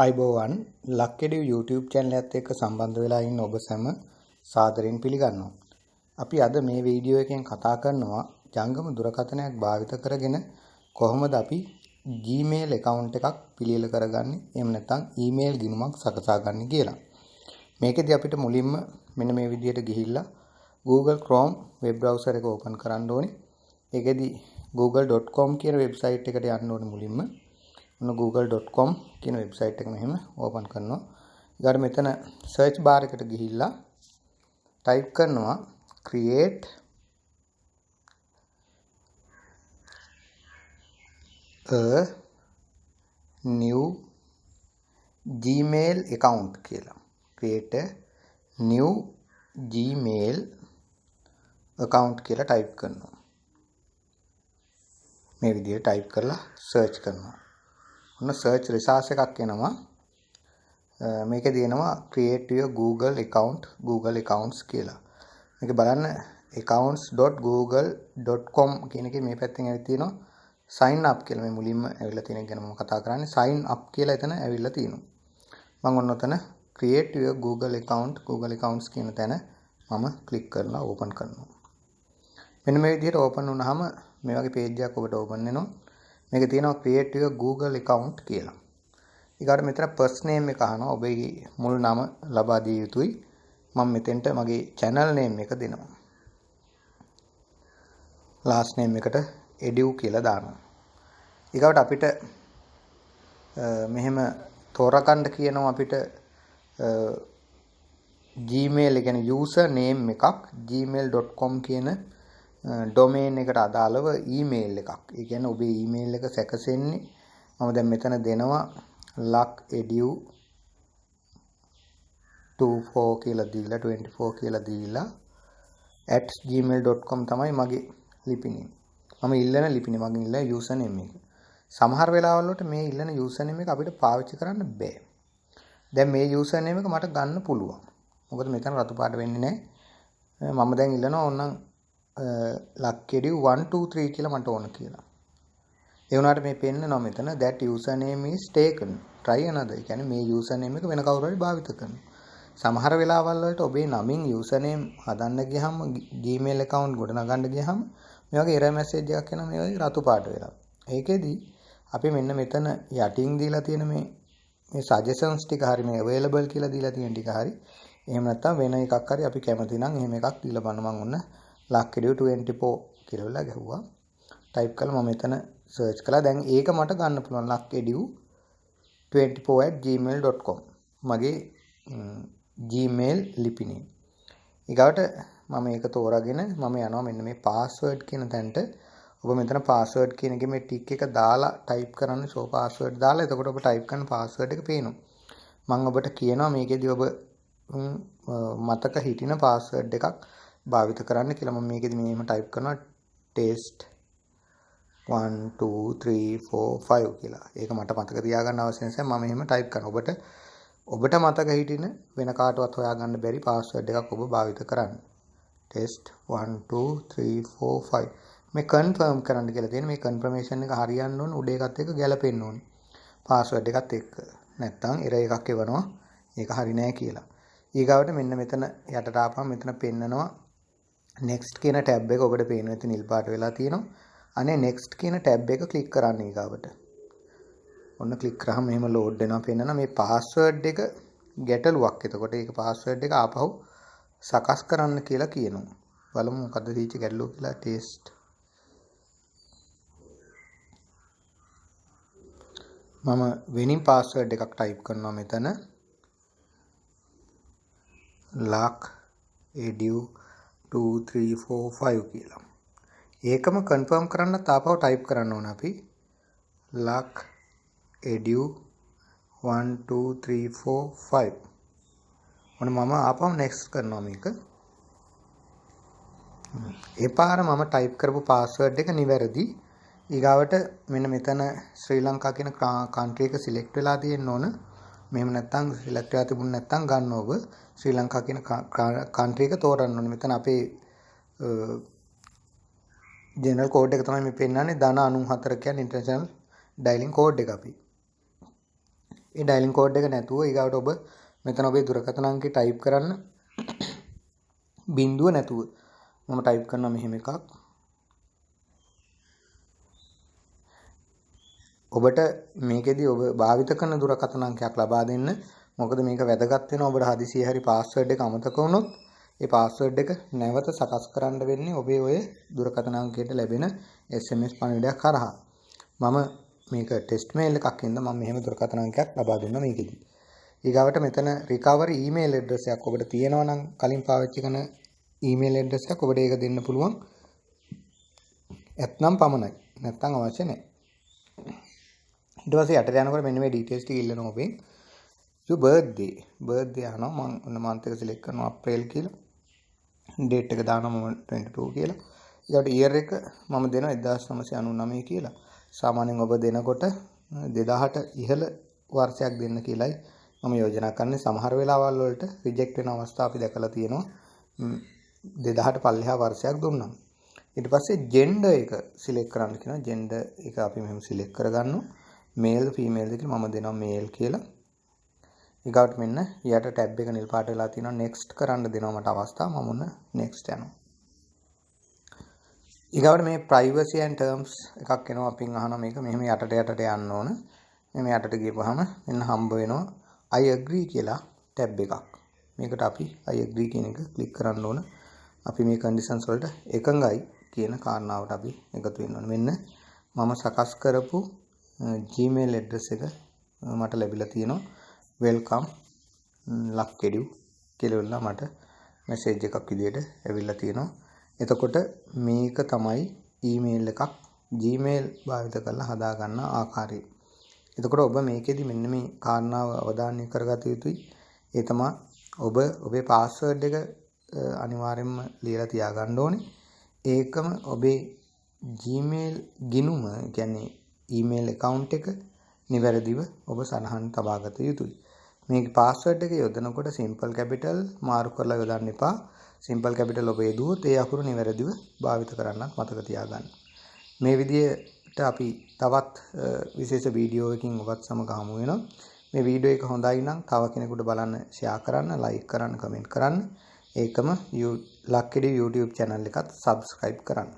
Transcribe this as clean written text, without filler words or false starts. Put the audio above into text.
අයිබෝවන් ලක්කෙඩිව් YouTube channel එකත් එක්ක සම්බන්ධ වෙලා ඉන්න ඔබ සැම සාදරයෙන් පිළිගන්නවා. අපි අද මේ වීඩියෝ එකෙන් කතා කරනවා ජංගම දුරකථනයක් භාවිත කරගෙන කොහොමද අපි Gmail account එකක් පිළියෙල කරගන්නේ එහෙම නැත්නම් email ගිණුමක් සකසාගන්නේ කියලා. මේකෙදි අපිට මුලින්ම මෙන්න මේ විදිහට ගිහිල්ලා Google Chrome web browser එක open කරන්න ඕනේ. ඒකෙදි google.com කියන website එකට යන්න ඕනේ මුලින්ම. google.com කියන වෙබ්සයිට් එක මෙහෙම ඕපන් කරනවා. ඊගාට මෙතන සර්ච් බාර් එකට ගිහිල්ලා ටයිප් කරනවා create a new Gmail account කියලා. create a new Gmail account කියලා ටයිප් කරනවා. මේ විදිහට ටයිප් කරලා සර්ච් කරනවා. ඔන්න search results එකක් එනවා. මේකේ තියෙනවා create your Google account Google accounts කියලා. මේක බලන්න accounts.google.com කියන එකේ මේ පැත්තෙන් ඇවිත් තියෙනවා sign up කියලා. මේ මුලින්ම ඇවිල්ලා තියෙන එක ගැන මම කතා කරන්නේ. sign up කියලා එතන ඇවිල්ලා තියෙනවා. මම ඔන්න ඔතන create your Google account Google accounts කියන තැන මම ක්ලික් කරලා open කරනවා. මෙන්න මේ විදිහට open වුණාම මේ වගේ page එකක් ඔබට open වෙනවා. මේක තියෙනවා create your Google account කියලා. ඊගාට මෙතන first name එක අහනවා. ඔබේ මුල් නම ලබා දිය යුතුයි. මම මෙතෙන්ට මගේ channel name එක දෙනවා. last name එකට edu කියලා දානවා. ඊගාට අපිට මෙහෙම තෝරගන්න කියනවා අපිට Gmail ඒ කියන්නේ user name එකක් gmail.com කියන domain eකට අදාළව email එකක්. ඒ කියන්නේ ඔබේ email එක සැකසෙන්නේ මම දැන් මෙතන දෙනවා luck.edu24 කියලා දීලා 24 කියලා දීලා @gmail.com තමයි මගේ ලිපිනේ. මම ඉල්ලන ලිපිනේ මගේ ඉල්ලන user name එක. සමහර වෙලාවල් වලට මේ ඉල්ලන user name එක අපිට පාවිච්චි කරන්න බෑ. දැන් මේ user name එක මට ගන්න පුළුවන්. මොකද මෙතන රතු පාට වෙන්නේ නැහැ. මම දැන් ඉල්ලනවා ඕනනම් ලක්කෙඩිව් 123 කියලා මට ඕන කියලා. ඒ වුණාට මේ පෙන්නනවා මෙතන that username is taken. try another. ඒ කියන්නේ මේ username එක වෙන කවුරු හරි භාවිත කරනවා. සමහර වෙලාවල් වලට ඔබේ නමින් username හදන්න ගියහම Gmail account ගොඩනගන්න ගියහම මේ වගේ error message එකක් එනවා මේ වගේ රතු පාට වෙලා. ඒකෙදි අපි මෙන්න මෙතන යටින් දීලා තියෙන මේ suggestions ටික හරි මේ available කියලා දීලා තියෙන ටික හරි එහෙම නැත්නම් වෙන එකක් හරි අපි කැමති නම් එහෙම එකක් දීලා බලන්න. මම ඔන්න ලක්කෙඩිව් 24 කියලා වෙලා ගහුවා. ටයිප් කළා මම මෙතන සර්ච් කළා. දැන් ඒක මට ගන්න පුළුවන් ලක්කෙඩිව් 24@gmail.com මගේ Gmail ලිපිනේ. ඊගාවට මම ඒක තෝරාගෙන මම යනවා මෙන්න මේ password කියන තැනට. ඔබ මෙතන password කියන එකේ මේ ටික් එක දාලා ටයිප් කරන්න show password දාලා එතකොට ඔබ ටයිප් කරන password එක පේනවා. මම ඔබට කියනවා මේකෙදි ඔබ මතක හිටින password එකක් භාවිත කරන්න කියලා. මම මේකෙදි මෙහෙම ටයිප් කරනවා test 1 2 3 4 5 කියලා. ඒක මට මතක තියාගන්න අවශ්‍ය නිසා මම මෙහෙම ටයිප් කරනවා. ඔබට මතක හිටින වෙන කාටවත් හොයාගන්න බැරි password එකක් ඔබ භාවිත කරන්න. test 1 2 3 4 5 මේ confirm කරන්න කියලා තියෙන මේ confirmation එක හරියන්න ඕන උඩ එකත් එක්ක ගැලපෙන්න ඕන. password එකත් එක්ක. නැත්තම් error එකක් එවනවා. ඒක හරි නෑ කියලා. ඊගාවට මෙන්න මෙතන යටට ආපහම මෙතන පෙන්නනවා next කියන tab එක ඔබට පේනවා. ඉතින් නිල් පාට වෙලා තියෙනවා. අනේ next කියන tab එක click කරන්න ඊගාවට. ඔන්න click කරාම මෙහෙම load වෙනවා පෙන්නනවා මේ password එක ගැටලුවක්. එතකොට ඒක password එක ආපහු සකස් කරන්න කියලා කියනවා. බලමු මොකද්ද තීච්ච ගැටලුව කියලා. test මම වෙනින් password එකක් type කරනවා මෙතන luck.edu2345 කියලා. ඒකම confirm කරන්න තාපව type කරන්න ඕන අපි luck.edu12345. ඔන්න මම ආපහු next කරනවා මේක. ඒ පාර මම type කරපු password එක නිවැරදි. ඊගාවට මෙන්න මෙතන ශ්‍රී ලංකා කියන country එක select වෙලා තියෙන්න ඕන. මෙහෙම නැත්නම් select වෙලා තිබුණ නැත්නම් ගන්න ඔබ ශ්‍රී ලංකා කියන country එක තෝරන්න ඕනේ. මෙතන අපේ general code එක තමයි මේ පෙන්නන්නේ ධන 94 කියන්නේ international dialing code එක අපි. ඒ ඩයලින් කෝඩ් එක නැතුව ඊගාවට ඔබ මෙතන ඔබේ දුරකථන අංකය ටයිප් කරන්න බිඳුව නැතුව මම ටයිප් කරනවා මෙහෙම එකක් ඔබට මේකෙදි ඔබ භාවිත කරන දුරකථන අංකයක් ලබා දෙන්න මොකද මේක වැදගත් වෙනවා ඔබට හදිසියෙ හරි පාස්වර්ඩ් එක අමතක වුණොත් ඒ පාස්වර්ඩ් එක නැවත සකස් කරන්න වෙන්නේ ඔබේ ඔය දුරකථන අංකයට ලැබෙන SMS පණිවිඩයක් කරහා මම මේක ටෙස්ට් මේල් එකක් ඉඳන් මම මෙහෙම දුරකථන අංකයක් ලබා දුන්නා මේකෙදි ඊගාවට මෙතන recovery email address එකක් ඔබට තියෙනවා නම් කලින් පාවිච්චි කරන email address එකක් ඔබට ඒක දෙන්න පුළුවන් ඇත්නම් පමණයි නැත්නම් අවශ්‍ය නැහැ ඊට පස්සේ යටට යනකොට මෙන්න මේ details ටික ඉල්ලනවා ඔබෙන් your birthday අහනවා මම ඔන්න month එක select කරනවා අප්‍රේල් කියලා date එක දානවා මම 22 කියලා ඊට year එක මම දෙනවා 1999 කියලා සාමාන්‍යයෙන් ඔබ දෙනකොට 2000ට ඉහළ වර්ෂයක් දෙන්න කියලායි මම යෝජනා කරන්නේ සමහර වෙලාවල් වලට රිජෙක්ට් වෙන අවස්ථා අපි දැකලා තියෙනවා 2000ට පල්ලෙහා වර්ෂයක් දුන්නා ඊට පස්සේ gender එක select කරන්න කියනවා gender එක අපි මෙහෙම select කරගන්නවා male female දෙක මම දෙනවා male කියලා ඊගාට මෙන්න යට ටැබ් එක නිල් පාට වෙලා තියෙනවා next කරන්න දෙනවා මට අවස්ථාව මම ඔන්න next යනවා ඊගාට මේ privacy and terms එකක් එනවා අපින් අහනවා මේක මෙහෙම යටට යන්න ඕන මෙහෙම යටට ගියපුවාම මෙන්න හම්බ වෙනවා I agree කියලා ටැබ් එකක් මේකට අපි I agree කියන එක ක්ලික් කරන්න ඕන අපි මේ conditions වලට එකඟයි කියන කාරණාවට අපි එකතු වෙන්න ඕන මෙන්න මම සකස් කරපු Gmail address එක මට ලැබිලා තියෙනවා welcome lakkedu කියලා මට message එකක් විදියට ඇවිල්ලා තියෙනවා එතකොට මේක තමයි email එකක් Gmail භාවිත කරලා හදා ගන්න ආකාරය එතකොට ඔබ මේකෙදි මෙන්න මේ කාරණාව අවධානය කරගත යුතුයි ඒ තමයි ඔබ ඔබේ password එක අනිවාර්යයෙන්ම ලියලා තියාගන්න ඕනේ ඒකම ඔබේ Gmail ගිණුම කියන්නේ email account එක නිවැරදිව ඔබ සනහන් තබාගත යුතුයි. මේක password එක යොදනකොට simple capital මාරු කරලා යොදන්න එපා. simple capital ඔබ යදුවොත් ඒ අකුරු නිවැරදිව භාවිත කරන්නත් මතක තියාගන්න. මේ විදිහට අපි තවත් විශේෂ වීඩියෝ එකකින් ඔබත් සමග හමු වෙනවා. මේ වීඩියෝ එක හොඳයි නම් තව කෙනෙකුට බලන්න share කරන්න, like කරන්න, comment කරන්න. ඒකම Lakkedu YouTube channel එකත් subscribe කරන්න.